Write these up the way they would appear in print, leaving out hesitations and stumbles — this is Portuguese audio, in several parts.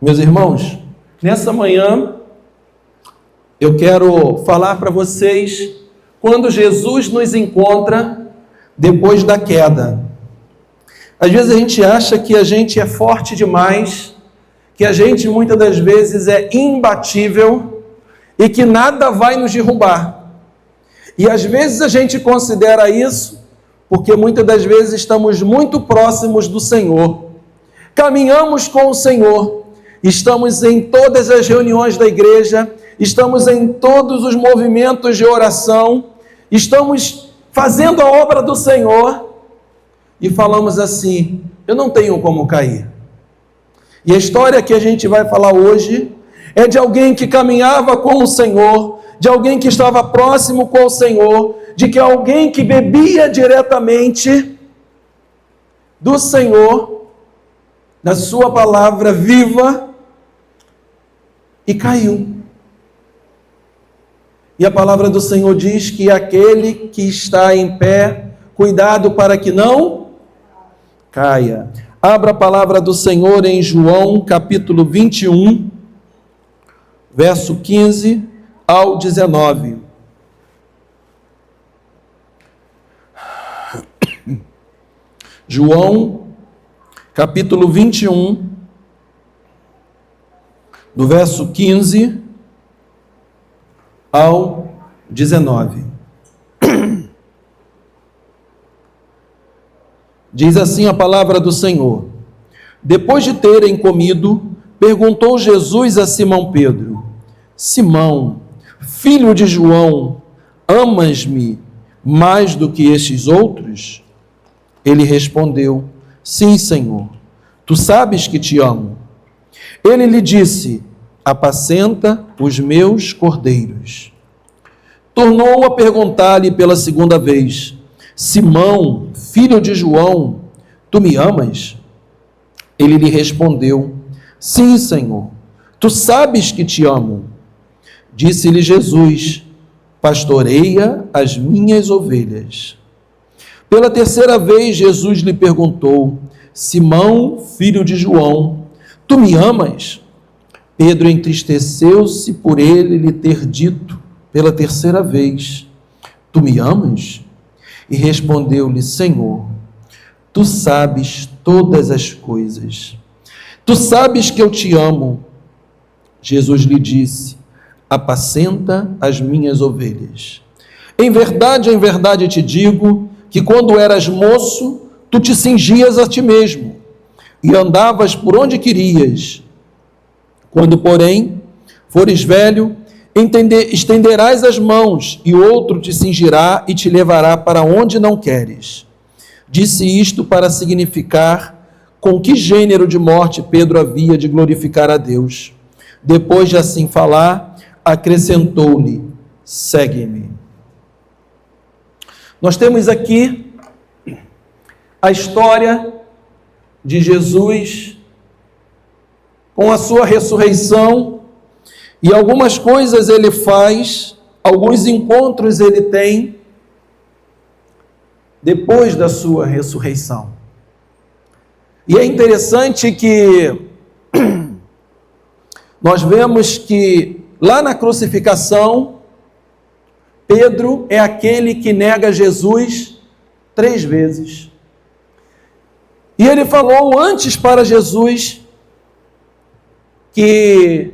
Meus irmãos, nessa manhã eu quero falar para vocês quando Jesus nos encontra depois da queda. Às vezes a gente acha que a gente é forte demais, que a gente muitas das vezes é imbatível e que nada vai nos derrubar. E às vezes a gente considera isso porque muitas das vezes estamos muito próximos do Senhor. Caminhamos com o Senhor, estamos em todas as reuniões da igreja, estamos em todos os movimentos de oração, estamos fazendo a obra do Senhor e falamos assim: eu não tenho como cair. E a história que a gente vai falar hoje é de alguém que caminhava com o Senhor, de alguém que estava próximo com o Senhor, de que alguém que bebia diretamente do Senhor, da sua palavra viva, e caiu. E a palavra do Senhor diz que aquele que está em pé, cuidado para que não caia. Abra a palavra do Senhor em João, capítulo 21, verso 15 ao 19. João, capítulo 21, do verso 15 ao 19. Diz assim a palavra do Senhor: depois de terem comido, perguntou Jesus a Simão Pedro: Simão, filho de João, amas-me mais do que estes outros? Ele respondeu: sim, Senhor, tu sabes que te amo. Ele lhe disse: apacenta os meus cordeiros. Tornou a perguntar-lhe pela segunda vez: Simão, filho de João, tu me amas? Ele lhe respondeu: sim, Senhor, tu sabes que te amo. Disse-lhe Jesus: pastoreia as minhas ovelhas. Pela terceira vez Jesus lhe perguntou: Simão, filho de João, tu me amas? Pedro entristeceu-se por ele lhe ter dito pela terceira vez: tu me amas? E respondeu-lhe: Senhor, tu sabes todas as coisas. Tu sabes que eu te amo. Jesus lhe disse: apacenta as minhas ovelhas. Em verdade te digo que quando eras moço, tu te cingias a ti mesmo e andavas por onde querias. Quando, porém, fores velho, estenderás as mãos e outro te cingirá e te levará para onde não queres. Disse isto para significar com que gênero de morte Pedro havia de glorificar a Deus. Depois de assim falar, acrescentou-lhe: segue-me. Nós temos aqui a história de Jesus com a sua ressurreição, e algumas coisas ele faz, alguns encontros ele tem depois da sua ressurreição. E é interessante que nós vemos que lá na crucificação, Pedro é aquele que nega Jesus 3 vezes. E ele falou antes para Jesus que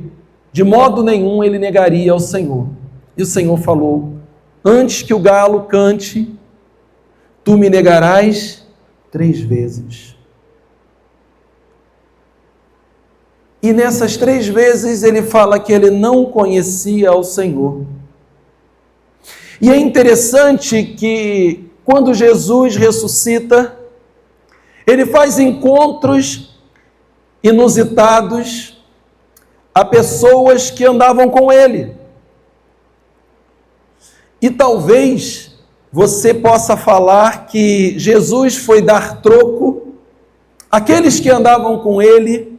de modo nenhum ele negaria ao Senhor. E o Senhor falou: antes que o galo cante, tu me negarás 3 vezes. E nessas 3 vezes ele fala que ele não conhecia ao Senhor. E é interessante que quando Jesus ressuscita, ele faz encontros inusitados a pessoas que andavam com ele. E talvez você possa falar que Jesus foi dar troco àqueles que andavam com ele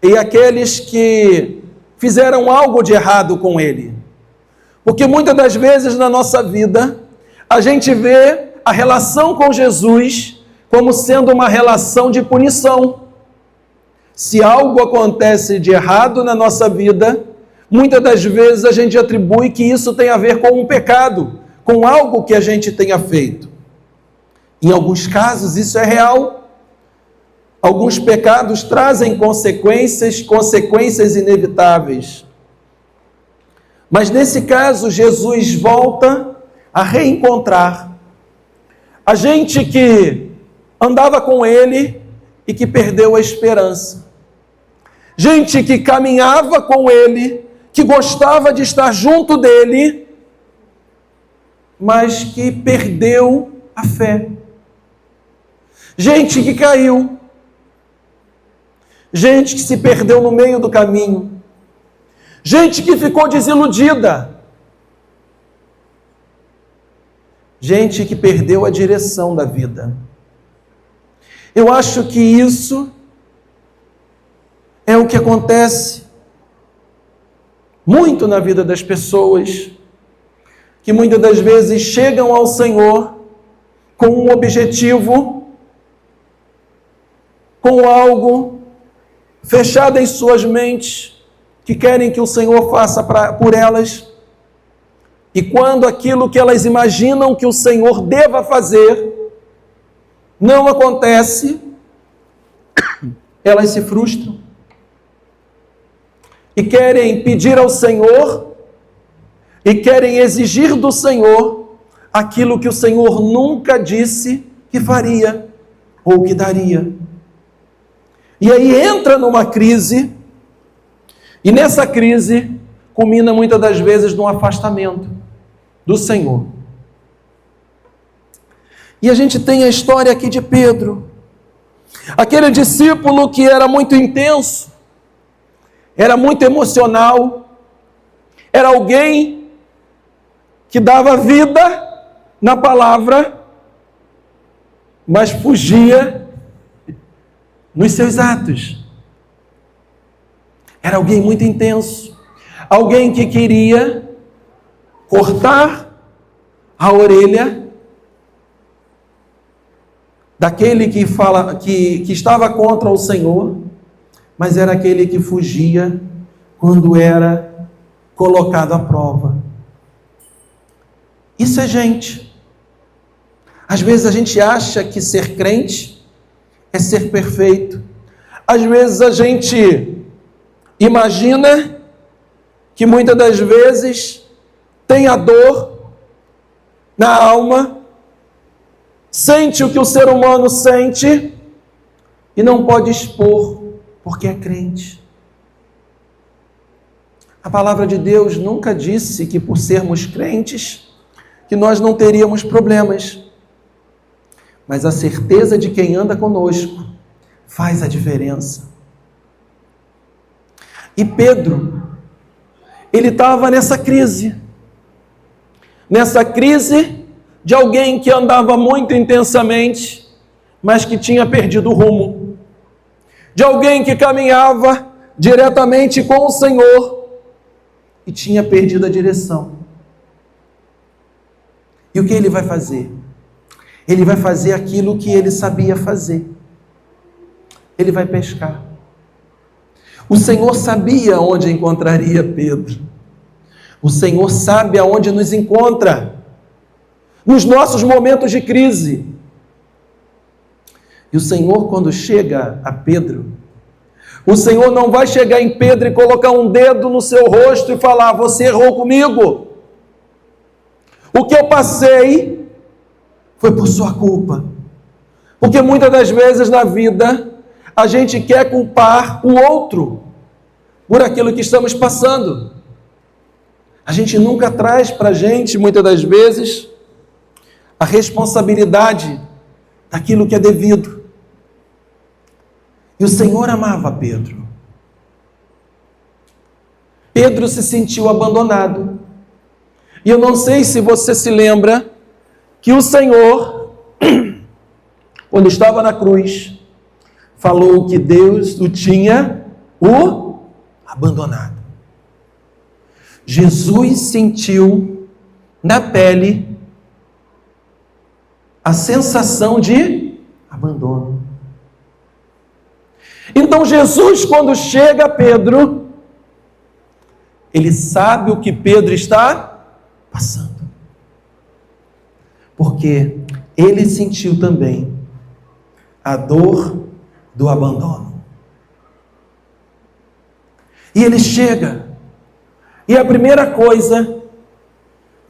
e àqueles que fizeram algo de errado com ele. Porque muitas das vezes na nossa vida, a gente vê a relação com Jesus como sendo uma relação de punição. Se algo acontece de errado na nossa vida, muitas das vezes a gente atribui que isso tem a ver com um pecado, com algo que a gente tenha feito. Em alguns casos isso é real. Alguns pecados trazem consequências inevitáveis. Mas nesse caso, Jesus volta a reencontrar a gente que andava com ele e que perdeu a esperança. Gente que caminhava com ele, que gostava de estar junto dele, mas que perdeu a fé. Gente que caiu. Gente que se perdeu no meio do caminho. Gente que ficou desiludida. Gente que perdeu a direção da vida. Eu acho que isso é o que acontece muito na vida das pessoas, que muitas das vezes chegam ao Senhor com um objetivo, com algo fechado em suas mentes, que querem que o Senhor faça por elas, e quando aquilo que elas imaginam que o Senhor deva fazer não acontece, elas se frustram e querem pedir ao Senhor e querem exigir do Senhor aquilo que o Senhor nunca disse que faria ou que daria. E aí entra numa crise, e nessa crise culmina muitas das vezes num afastamento do Senhor. E a gente tem a história aqui de Pedro, aquele discípulo que era muito intenso, era muito emocional, era alguém que dava vida na palavra, mas fugia nos seus atos. Era alguém muito intenso, alguém que queria cortar a orelha daquele que estava contra o Senhor, mas era aquele que fugia quando era colocado à prova. Isso é gente. Às vezes a gente acha que ser crente é ser perfeito. Às vezes a gente imagina que muitas das vezes tem a dor na alma, sente o que o ser humano sente e não pode expor porque é crente. A palavra de Deus nunca disse que por sermos crentes que nós não teríamos problemas. Mas a certeza de quem anda conosco faz a diferença. E Pedro, ele estava nessa crise de alguém que andava muito intensamente, mas que tinha perdido o rumo, de alguém que caminhava diretamente com o Senhor e tinha perdido a direção. E o que ele vai fazer? Ele vai fazer aquilo que ele sabia fazer. Ele vai pescar. O Senhor sabia onde encontraria Pedro. O Senhor sabe aonde nos encontra, nos nossos momentos de crise. E o Senhor, quando chega a Pedro, o Senhor não vai chegar em Pedro e colocar um dedo no seu rosto e falar: você errou comigo. O que eu passei foi por sua culpa. Porque muitas das vezes na vida, a gente quer culpar o outro por aquilo que estamos passando. A gente nunca traz para a gente, muitas das vezes, a responsabilidade daquilo que é devido. E o Senhor amava Pedro. Pedro se sentiu abandonado. E eu não sei se você se lembra que o Senhor, quando estava na cruz, falou que Deus o tinha abandonado. Jesus sentiu na pele a sensação de abandono. Então Jesus, quando chega a Pedro, ele sabe o que Pedro está passando. Porque ele sentiu também a dor do abandono. E ele chega, e a primeira coisa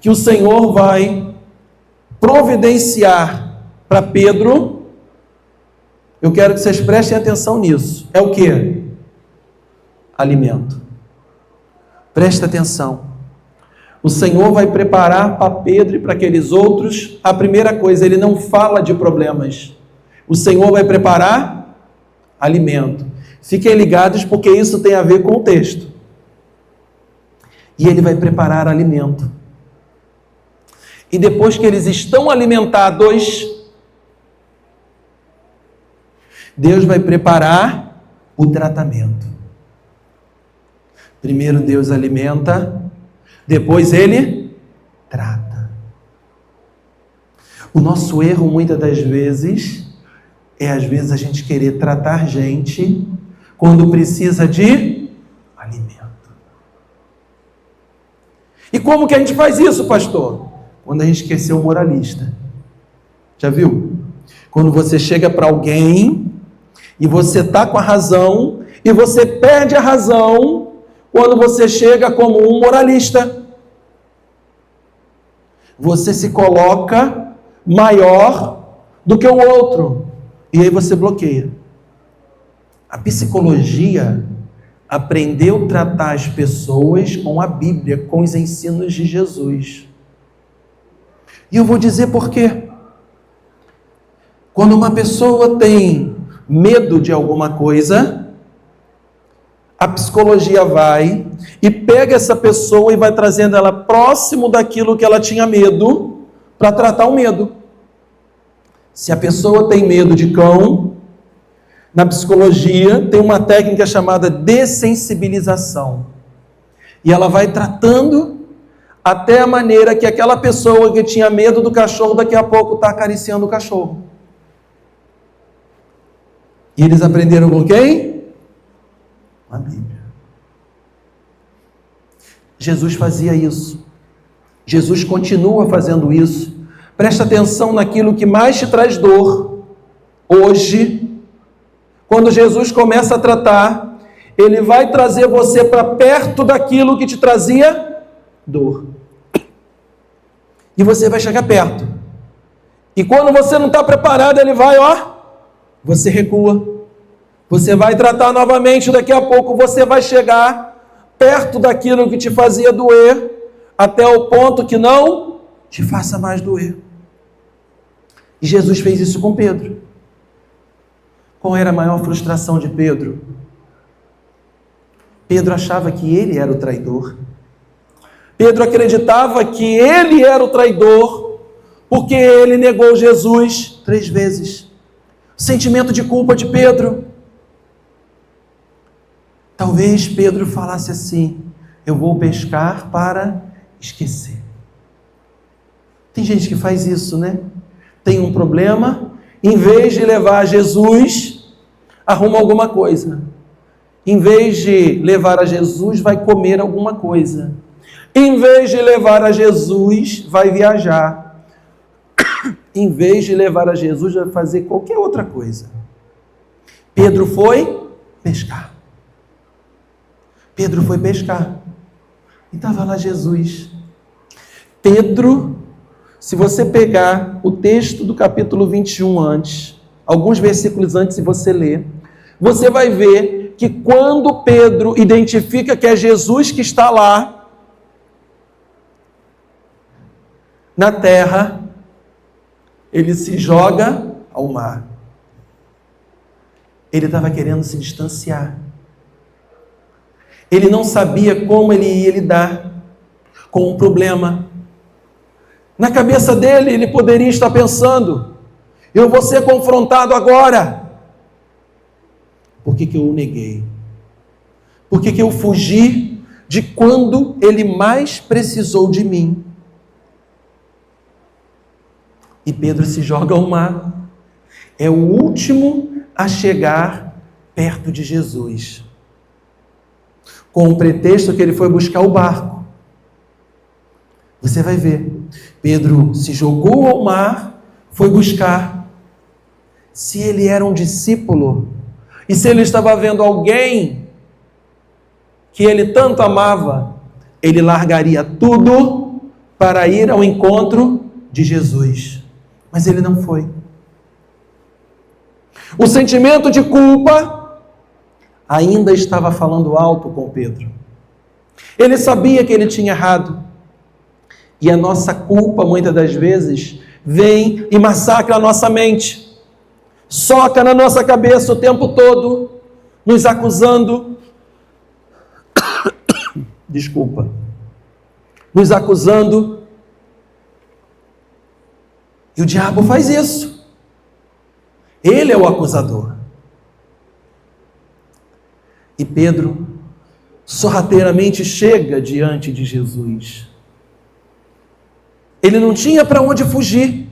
que o Senhor vai providenciar para Pedro, eu quero que vocês prestem atenção nisso, é o quê? Alimento. Presta atenção. O Senhor vai preparar para Pedro e para aqueles outros, a primeira coisa, ele não fala de problemas. O Senhor vai preparar alimento. Fiquem ligados porque isso tem a ver com o texto. E ele vai preparar alimento. E depois que eles estão alimentados, Deus vai preparar o tratamento. Primeiro Deus alimenta, depois Ele trata. O nosso erro, muitas das vezes, é às vezes a gente querer tratar gente quando precisa de alimento. E como que a gente faz isso, pastor? Quando a gente quer ser um moralista. Já viu? Quando você chega para alguém e você está com a razão e você perde a razão quando você chega como um moralista. Você se coloca maior do que o outro. E aí você bloqueia. A psicologia aprendeu a tratar as pessoas com a Bíblia, com os ensinos de Jesus. E eu vou dizer por quê. Quando uma pessoa tem medo de alguma coisa, a psicologia vai e pega essa pessoa e vai trazendo ela próximo daquilo que ela tinha medo para tratar o medo. Se a pessoa tem medo de cão, na psicologia tem uma técnica chamada dessensibilização. E ela vai tratando até a maneira que aquela pessoa que tinha medo do cachorro, daqui a pouco está acariciando o cachorro. E eles aprenderam com quem? Com a Bíblia. Jesus fazia isso. Jesus continua fazendo isso. Presta atenção naquilo que mais te traz dor. Hoje, quando Jesus começa a tratar, Ele vai trazer você para perto daquilo que te trazia dor. E você vai chegar perto. E quando você não está preparado, Ele vai, você recua. Você vai tratar novamente, daqui a pouco você vai chegar perto daquilo que te fazia doer, até o ponto que não te faça mais doer. E Jesus fez isso com Pedro. Qual era a maior frustração de Pedro? Pedro achava que ele era o traidor. Pedro acreditava que ele era o traidor, porque ele negou Jesus 3 vezes. O sentimento de culpa de Pedro. Talvez Pedro falasse assim: eu vou pescar para esquecer. Tem gente que faz isso, né? Tem um problema, em vez de levar a Jesus, arruma alguma coisa. Em vez de levar a Jesus, vai comer alguma coisa. Em vez de levar a Jesus, vai viajar. Em vez de levar a Jesus, vai fazer qualquer outra coisa. Pedro foi pescar. Pedro foi pescar. E estava lá Jesus. Pedro, se você pegar o texto do capítulo 21 antes, alguns versículos antes, se você ler, você vai ver que quando Pedro identifica que é Jesus que está lá na terra, ele se joga ao mar. Ele estava querendo se distanciar. Ele não sabia como ele ia lidar com o problema. Na cabeça dele, ele poderia estar pensando: eu vou ser confrontado agora. Por que eu o neguei? Por que eu fugi de quando ele mais precisou de mim? E Pedro se joga ao mar. É o último a chegar perto de Jesus, com o pretexto que ele foi buscar o barco. Você vai ver, Pedro se jogou ao mar, foi buscar. Se ele era um discípulo, e se ele estava vendo alguém que ele tanto amava, ele largaria tudo para ir ao encontro de Jesus. Mas ele não foi. O sentimento de culpa ainda estava falando alto com Pedro. Ele sabia que ele tinha errado. E a nossa culpa, muitas das vezes, vem e massacra a nossa mente. Soca na nossa cabeça o tempo todo, nos acusando. Desculpa. Nos acusando. E o diabo faz isso. Ele é o acusador. E Pedro sorrateiramente chega diante de Jesus. Ele não tinha para onde fugir.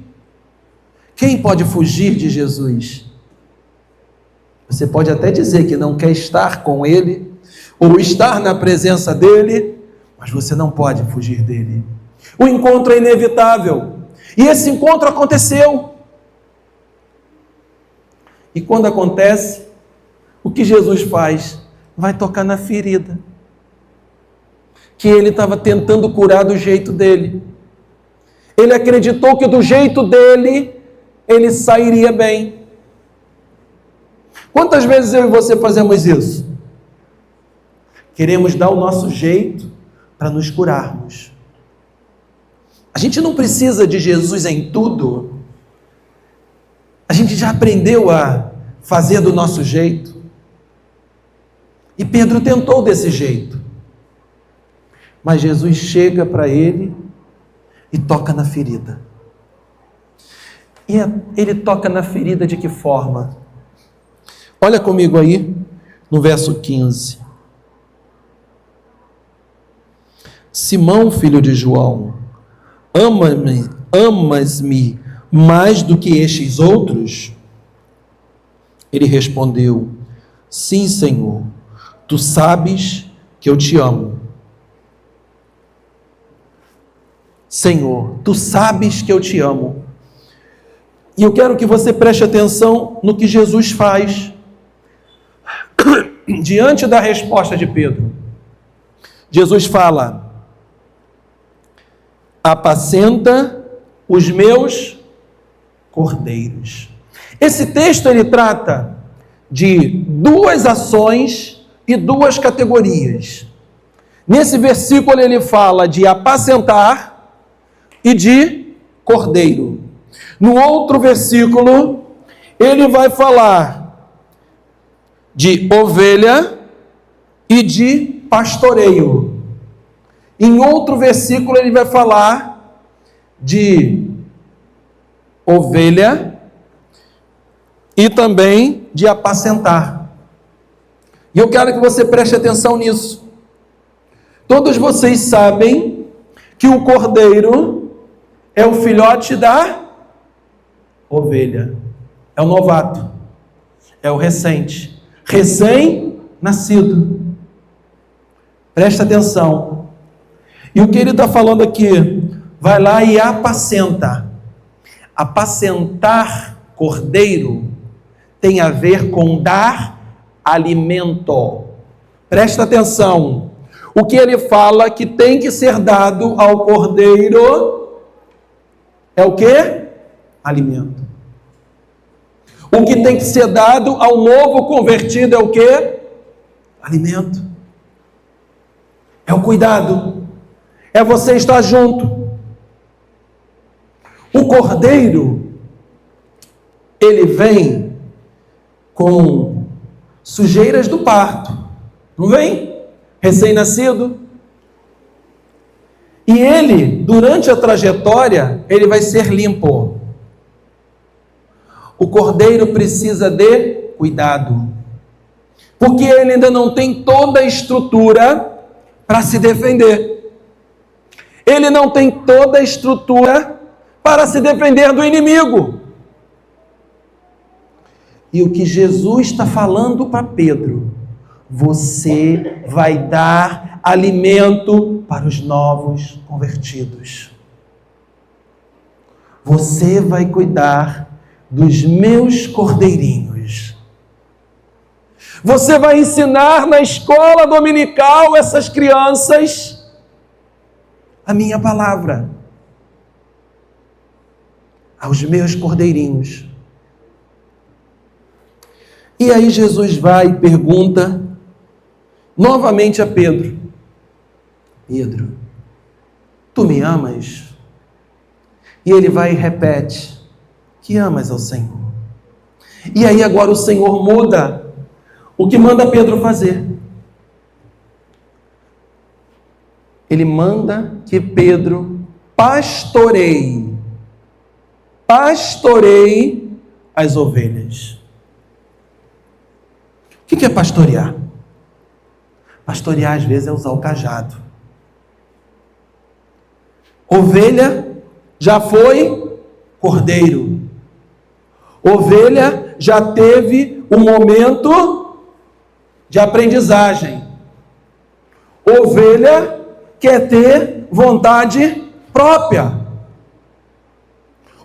Quem pode fugir de Jesus? Você pode até dizer que não quer estar com Ele, ou estar na presença dEle, mas você não pode fugir dEle. O encontro é inevitável. E esse encontro aconteceu. E quando acontece, o que Jesus faz? Vai tocar na ferida que ele estava tentando curar do jeito dele. Ele acreditou que do jeito dele, ele sairia bem. Quantas vezes eu e você fazemos isso? Queremos dar o nosso jeito para nos curarmos. A gente não precisa de Jesus em tudo. A gente já aprendeu a fazer do nosso jeito. E Pedro tentou desse jeito. Mas Jesus chega para ele e toca na ferida. E ele toca na ferida de que forma? Olha comigo aí, no verso 15. Simão, filho de João, amas-me mais do que estes outros? Ele respondeu, sim, Senhor, tu sabes que eu te amo. Senhor, tu sabes que eu te amo. E eu quero que você preste atenção no que Jesus faz diante da resposta de Pedro. Jesus fala, apacenta os meus cordeiros. Esse texto ele trata de duas ações e duas categorias. Nesse versículo ele fala de apacentar e de cordeiro. No outro versículo ele vai falar de ovelha e de pastoreio. Em outro versículo ele vai falar de ovelha e também de apacentar. E eu quero que você preste atenção nisso. Todos vocês sabem que o cordeiro é o filhote da ovelha. É o novato. É o recém-nascido. Presta atenção. E o que ele está falando aqui? Vai lá e apacenta. Apacentar cordeiro tem a ver com dar alimento. Presta atenção. O que ele fala que tem que ser dado ao cordeiro é o quê? Alimento. O que tem que ser dado ao novo convertido é o quê? Alimento. É o cuidado. É você estar junto. O cordeiro, ele vem com sujeiras do parto. Não vem? Recém-nascido. E ele, durante a trajetória, ele vai ser limpo. O cordeiro precisa de cuidado. Porque ele ainda não tem toda a estrutura para se defender. Ele não tem toda a estrutura para se defender do inimigo. E o que Jesus está falando para Pedro: você vai dar alimento para os novos convertidos. Você vai cuidar dos meus cordeirinhos. Você vai ensinar na escola dominical essas crianças a minha palavra, aos meus cordeirinhos. E aí Jesus vai e pergunta novamente a Pedro: Pedro, tu me amas? E ele vai e repete: que amas ao Senhor. E aí agora o Senhor muda o que manda Pedro fazer. Ele manda que Pedro pastoreie as ovelhas. O que é pastorear? Pastorear às vezes é usar o cajado. Ovelha já foi cordeiro. Ovelha já teve um momento de aprendizagem. Ovelha quer ter vontade própria.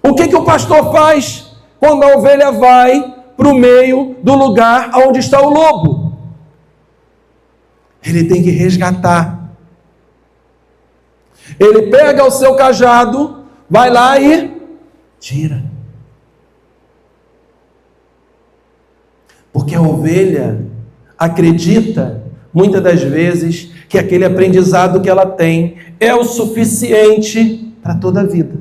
O que o pastor faz quando a ovelha vai para o meio do lugar onde está o lobo? Ele tem que resgatar. Ele pega o seu cajado, vai lá e tira. Porque a ovelha acredita, muitas das vezes, que aquele aprendizado que ela tem é o suficiente para toda a vida.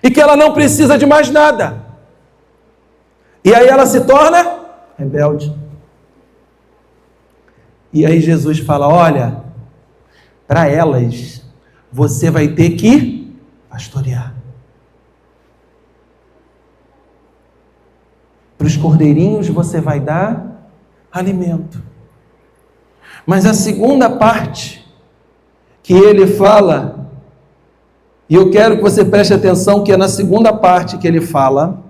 E que ela não precisa de mais nada. E aí ela se torna rebelde. E aí Jesus fala: olha, para elas, você vai ter que pastorear. Para os cordeirinhos você vai dar alimento. Mas a segunda parte que ele fala, e eu quero que você preste atenção, que é na segunda parte que ele fala,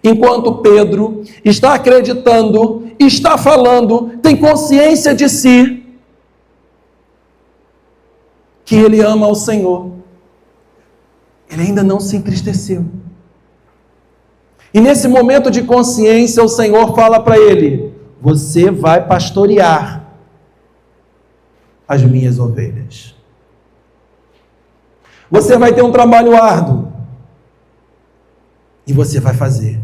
enquanto Pedro está acreditando, está falando, tem consciência de si, que ele ama ao Senhor, ele ainda não se entristeceu. E nesse momento de consciência, o Senhor fala para ele: você vai pastorear as minhas ovelhas. Você vai ter um trabalho árduo. E você vai fazer.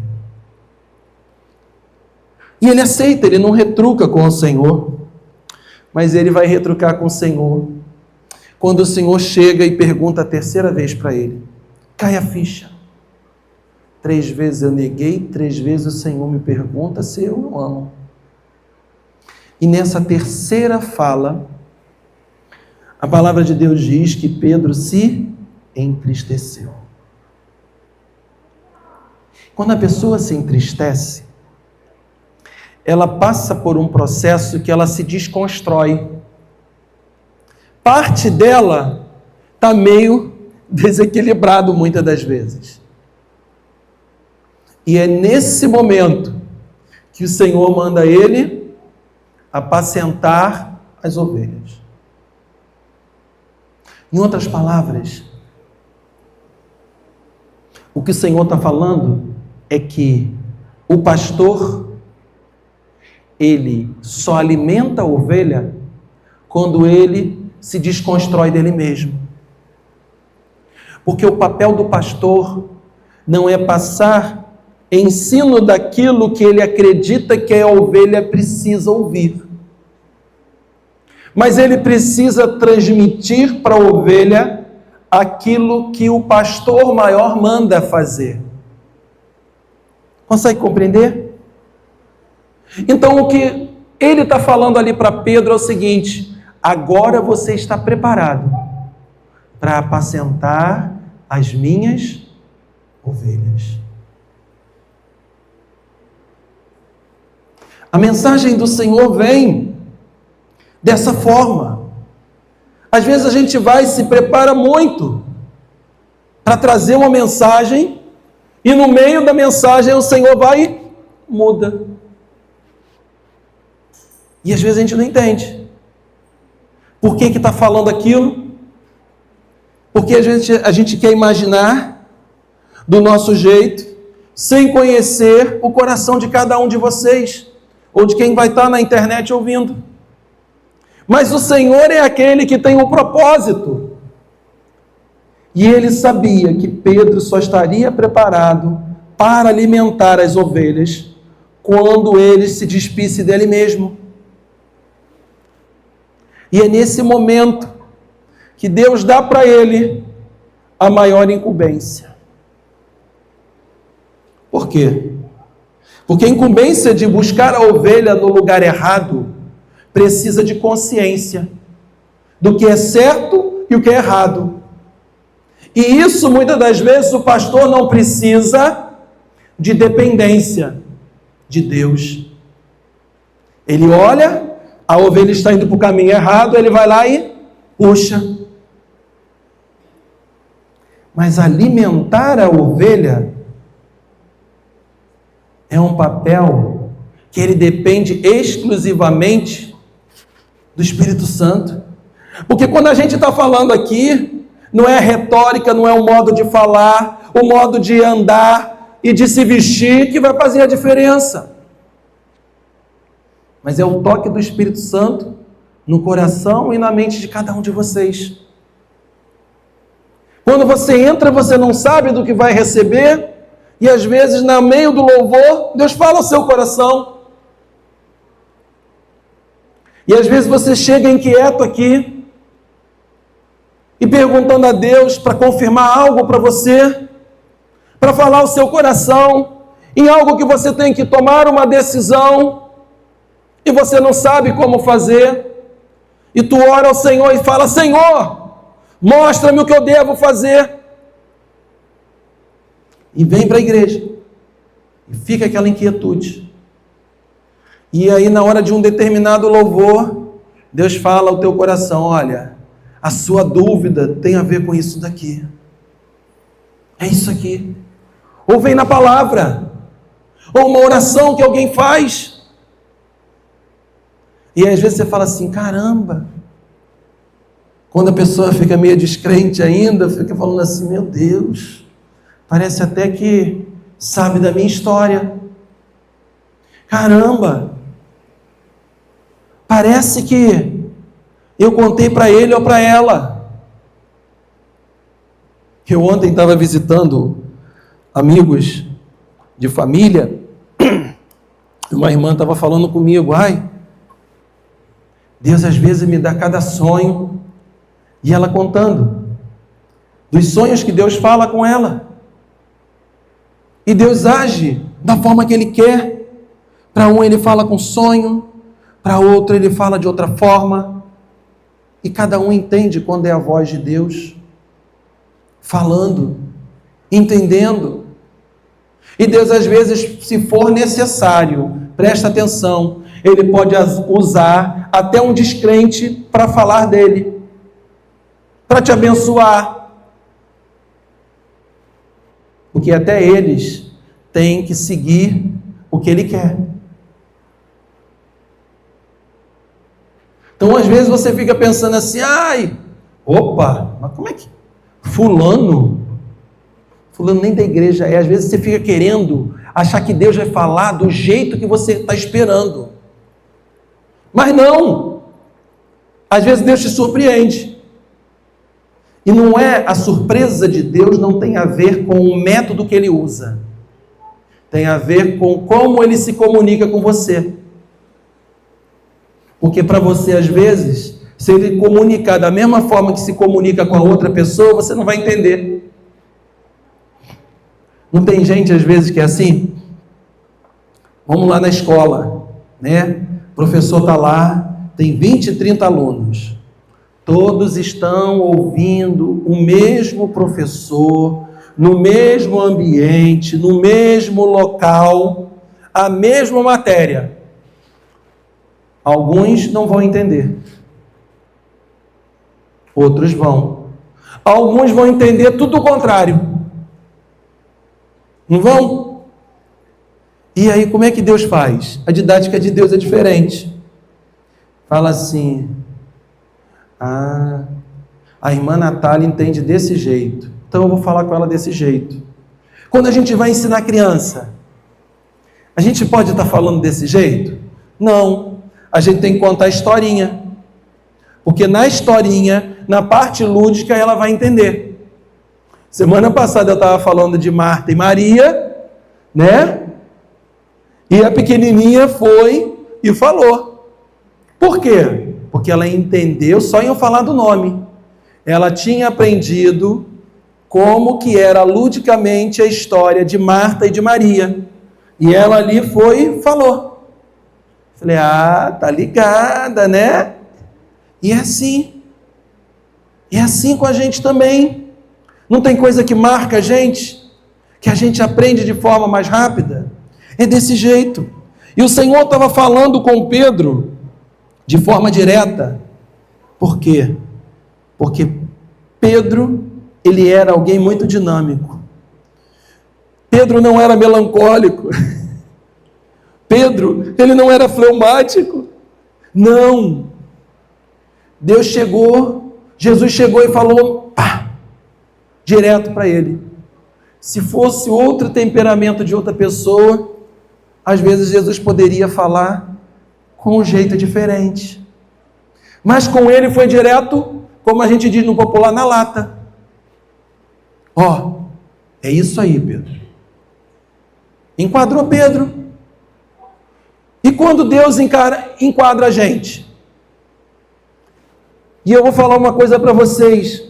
E ele aceita, ele não retruca com o Senhor. Mas ele vai retrucar com o Senhor quando o Senhor chega e pergunta a terceira vez para ele: cai a ficha. 3 vezes eu neguei, 3 vezes o Senhor me pergunta se eu o amo. E nessa terceira fala, a palavra de Deus diz que Pedro se entristeceu. Quando a pessoa se entristece, ela passa por um processo que ela se desconstrói. Parte dela está meio desequilibrado muitas das vezes. E é nesse momento que o Senhor manda ele apacentar as ovelhas. Em outras palavras, o que o Senhor está falando é que o pastor, ele só alimenta a ovelha quando ele se desconstrói dele mesmo. Porque o papel do pastor não é passar ensino daquilo que ele acredita que a ovelha precisa ouvir. Mas ele precisa transmitir para a ovelha aquilo que o pastor maior manda fazer. Consegue compreender? Então o que ele está falando ali para Pedro é o seguinte: agora você está preparado para apacentar as minhas ovelhas. A mensagem do Senhor vem dessa forma. Às vezes a gente vai e se prepara muito para trazer uma mensagem, e no meio da mensagem o Senhor vai muda. E às vezes a gente não entende. Por que está falando aquilo? Porque às vezes a gente quer imaginar do nosso jeito, sem conhecer o coração de cada um de vocês, ou de quem vai estar na internet ouvindo. Mas o Senhor é aquele que tem um propósito. E ele sabia que Pedro só estaria preparado para alimentar as ovelhas quando ele se despisse dele mesmo. E é nesse momento que Deus dá para ele a maior incumbência. Por quê? Porque a incumbência de buscar a ovelha no lugar errado precisa de consciência do que é certo e o que é errado. E isso, muitas das vezes, o pastor não precisa de dependência de Deus. Ele olha, a ovelha está indo para o caminho errado, ele vai lá e puxa. Mas alimentar a ovelha é um papel que ele depende exclusivamente do Espírito Santo. Porque quando a gente está falando aqui, não é retórica, não é o modo de falar, o modo de andar e de se vestir que vai fazer a diferença. Mas é o toque do Espírito Santo no coração e na mente de cada um de vocês. Quando você entra, você não sabe do que vai receber, e às vezes, no meio do louvor, Deus fala ao seu coração. E às vezes você chega inquieto aqui, e perguntando a Deus para confirmar algo para você, para falar ao seu coração, em algo que você tem que tomar uma decisão, e você não sabe como fazer, e tu ora ao Senhor e fala: Senhor, mostra-me o que eu devo fazer. E vem para a igreja. E fica aquela inquietude. E aí, na hora de um determinado louvor, Deus fala ao teu coração: olha, a sua dúvida tem a ver com isso daqui. É isso aqui. Ou vem na palavra. Ou uma oração que alguém faz. E às vezes você fala assim: caramba. Quando a pessoa fica meio descrente ainda, fica falando assim: meu Deus, parece até que sabe da minha história. Caramba, parece que eu contei para ele ou para ela. Eu ontem estava visitando amigos de família, e uma irmã estava falando comigo: ai, Deus às vezes me dá cada sonho. E ela contando dos sonhos que Deus fala com ela. E Deus age da forma que Ele quer. Para um Ele fala com sonho, para outro Ele fala de outra forma. E cada um entende quando é a voz de Deus falando, entendendo. E Deus às vezes, se for necessário, presta atenção, Ele pode usar até um descrente para falar dele, para te abençoar. Porque até eles têm que seguir o que Ele quer. Então, às vezes você fica pensando assim: ai, opa, mas como é que fulano nem da igreja é. Às vezes você fica querendo achar que Deus vai falar do jeito que você está esperando. Mas não. Às vezes Deus te surpreende. E não é, a surpresa de Deus não tem a ver com o método que Ele usa. Tem a ver com como Ele se comunica com você. Porque para você, às vezes, se Ele comunicar da mesma forma que se comunica com a outra pessoa, você não vai entender. Não tem gente, às vezes, que é assim? Vamos lá na escola, né? O professor está lá, tem 20, 30 alunos. Todos estão ouvindo o mesmo professor, no mesmo ambiente, no mesmo local, a mesma matéria. Alguns não vão entender. Outros vão. Alguns vão entender tudo o contrário. Não vão? E aí, como é que Deus faz? A didática de Deus é diferente. Fala assim: a irmã Natália entende desse jeito, então eu vou falar com ela desse jeito. Quando a gente vai ensinar criança, a gente pode estar falando desse jeito? Não. A gente tem que contar a historinha. Porque na historinha, na parte lúdica, ela vai entender. Semana passada eu estava falando de Marta e Maria, né? E a pequenininha foi e falou. Por quê? Porque ela entendeu só em eu falar do nome. Ela tinha aprendido como que era ludicamente a história de Marta e de Maria. E ela ali foi e falou. Falei, tá ligada, né? E é assim. E é assim com a gente também. Não tem coisa que marca a gente, que a gente aprende de forma mais rápida? É desse jeito. E o Senhor estava falando com Pedro de forma direta. Por quê? Porque Pedro, ele era alguém muito dinâmico. Pedro não era melancólico. Pedro, ele não era fleumático. Não. Jesus chegou e falou, direto para ele. Se fosse outro temperamento de outra pessoa, às vezes Jesus poderia falar com um jeito diferente. Mas com ele foi direto, como a gente diz no popular, na lata. É isso aí, Pedro. Enquadrou Pedro. E quando Deus enquadra a gente? E eu vou falar uma coisa para vocês.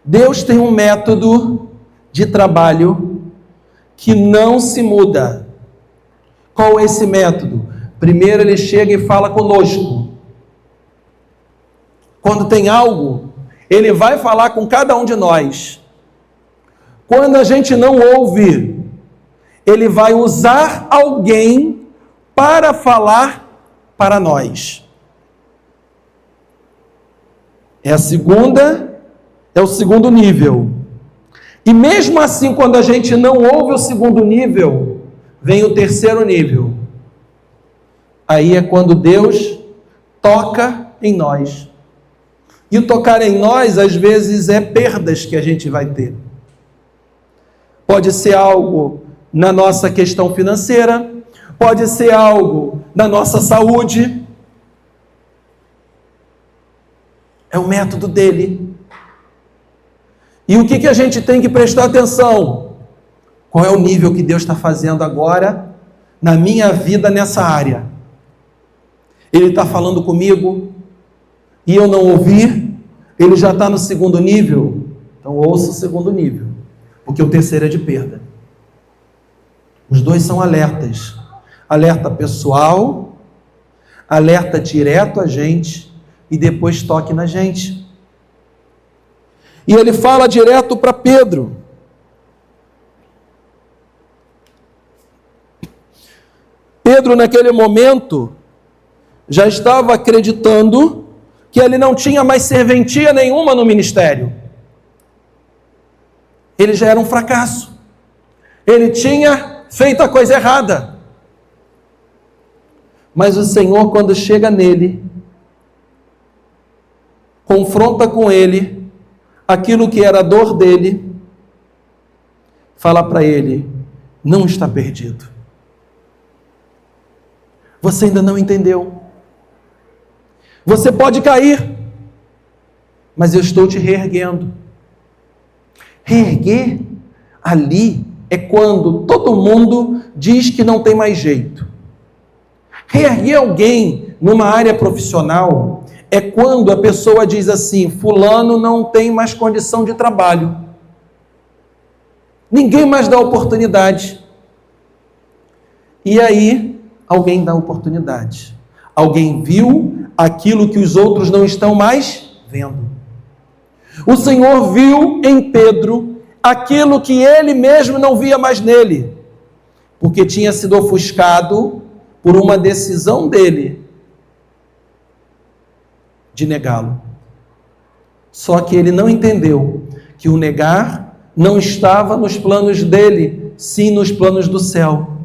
Deus tem um método de trabalho que não se muda. Qual é esse método? Primeiro ele chega e fala conosco. Quando tem algo, ele vai falar com cada um de nós. Quando a gente não ouve, ele vai usar alguém para falar para nós. É o segundo nível. E mesmo assim, quando a gente não ouve o segundo nível, vem o terceiro nível. Aí é quando Deus toca em nós. E o tocar em nós, às vezes, é perdas que a gente vai ter. Pode ser algo na nossa questão financeira, pode ser algo na nossa saúde. É o método dele. E o que a gente tem que prestar atenção? Qual é o nível que Deus está fazendo agora na minha vida nessa área? Ele está falando comigo e eu não ouvir, ele já está no segundo nível, então ouça o segundo nível, porque o terceiro é de perda. Os dois são alertas. Alerta pessoal, alerta direto a gente e depois toque na gente. E ele fala direto para Pedro. Pedro, naquele momento, já estava acreditando que ele não tinha mais serventia nenhuma no ministério. Ele já era um fracasso. Ele tinha feito a coisa errada. Mas o Senhor, quando chega nele, confronta com ele aquilo que era a dor dele, fala para ele, não está perdido. Você ainda não entendeu. Você pode cair, mas eu estou te reerguendo. Reerguer ali é quando todo mundo diz que não tem mais jeito. Reerguer alguém numa área profissional é quando a pessoa diz assim, fulano não tem mais condição de trabalho. Ninguém mais dá oportunidade. E aí, alguém dá oportunidade. Alguém viu aquilo que os outros não estão mais vendo. O Senhor viu em Pedro aquilo que ele mesmo não via mais nele, porque tinha sido ofuscado por uma decisão dele de negá-lo. Só que ele não entendeu que o negar não estava nos planos dele, sim nos planos do céu.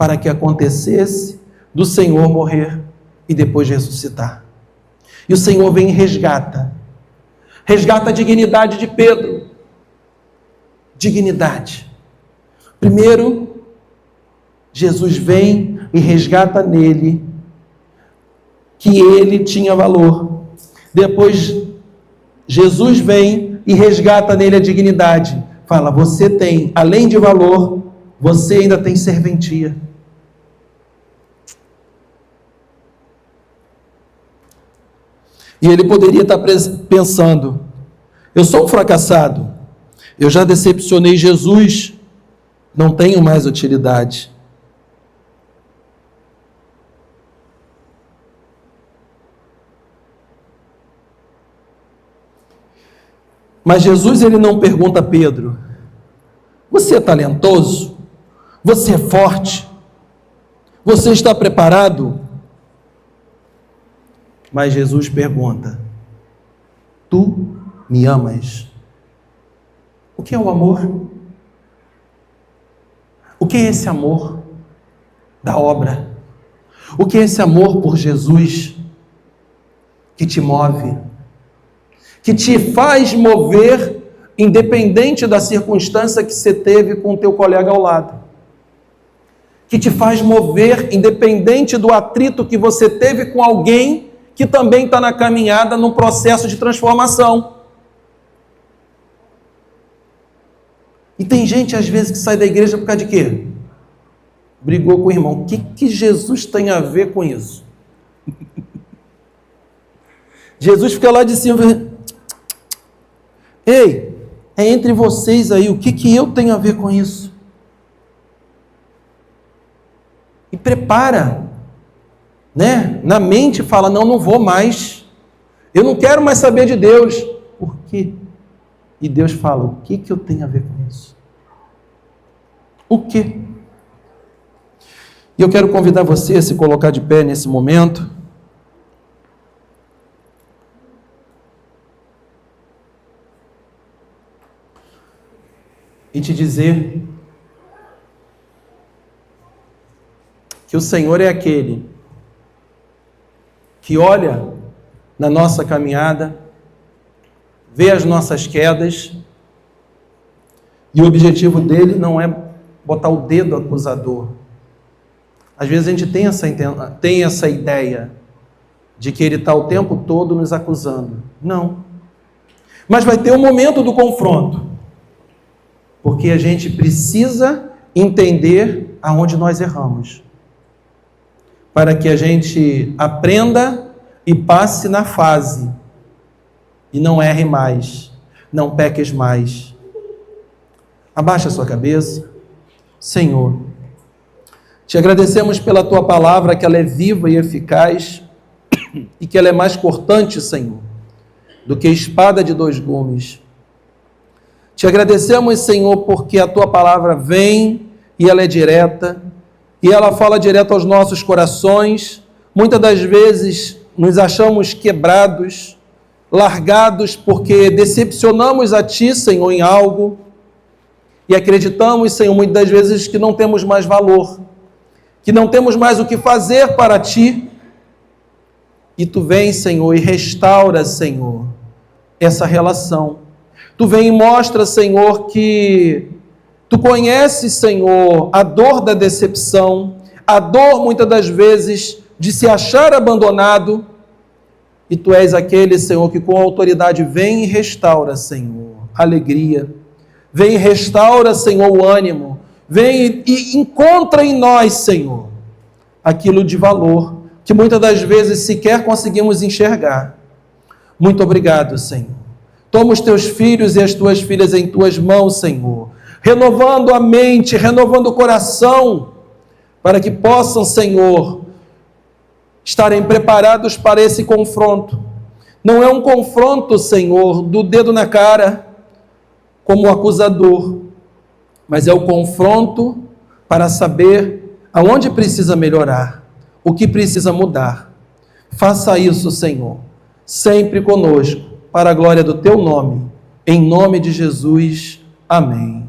para que acontecesse do Senhor morrer e depois ressuscitar. E o Senhor vem e resgata a dignidade de Pedro. Dignidade. Primeiro, Jesus vem e resgata nele que ele tinha valor. Depois, Jesus vem e resgata nele a dignidade. Fala, você tem, além de valor, você ainda tem serventia. E ele poderia estar pensando, eu sou um fracassado, eu já decepcionei Jesus, não tenho mais utilidade. Mas Jesus, ele não pergunta a Pedro, você é talentoso? Você é forte? Você está preparado? Mas Jesus pergunta, tu me amas? O que é o amor? O que é esse amor da obra? O que é esse amor por Jesus que te move? Que te faz mover independente da circunstância que você teve com o teu colega ao lado. Que te faz mover independente do atrito que você teve com alguém que também está na caminhada, num processo de transformação. E tem gente, às vezes, que sai da igreja por causa de quê? Brigou com o irmão. O que Jesus tem a ver com isso? Jesus fica lá de cima. Ei, é entre vocês aí, o que eu tenho a ver com isso? E prepara, né? Na mente fala, não vou mais, eu não quero mais saber de Deus. Por quê? E Deus fala, o que eu tenho a ver com isso? O quê? E eu quero convidar você a se colocar de pé nesse momento. E te dizer que o Senhor é aquele que olha na nossa caminhada, vê as nossas quedas, e o objetivo dele não é botar o dedo acusador. Às vezes a gente tem essa ideia de que ele está o tempo todo nos acusando. Não. Mas vai ter um momento do confronto, porque a gente precisa entender aonde nós erramos, para que a gente aprenda e passe na fase, e não erre mais, não peques mais. Abaixa a sua cabeça. Senhor, te agradecemos pela tua palavra, que ela é viva e eficaz, e que ela é mais cortante, Senhor, do que espada de 2 gumes. Te agradecemos, Senhor, porque a tua palavra vem e ela é direta, e ela fala direto aos nossos corações. Muitas das vezes nos achamos quebrados, largados, porque decepcionamos a ti, Senhor, em algo, e acreditamos, Senhor, muitas das vezes que não temos mais valor, que não temos mais o que fazer para ti, e tu vem, Senhor, e restaura, Senhor, essa relação. Tu vem e mostra, Senhor, que tu conheces, Senhor, a dor da decepção, a dor, muitas das vezes, de se achar abandonado, e tu és aquele, Senhor, que com autoridade vem e restaura, Senhor, a alegria, vem e restaura, Senhor, o ânimo, vem e encontra em nós, Senhor, aquilo de valor, que muitas das vezes sequer conseguimos enxergar. Muito obrigado, Senhor. Toma os teus filhos e as tuas filhas em tuas mãos, Senhor, renovando a mente, renovando o coração, para que possam, Senhor, estarem preparados para esse confronto. Não é um confronto, Senhor, do dedo na cara, como acusador, mas é o confronto para saber aonde precisa melhorar, o que precisa mudar. Faça isso, Senhor, sempre conosco, para a glória do teu nome, em nome de Jesus, amém.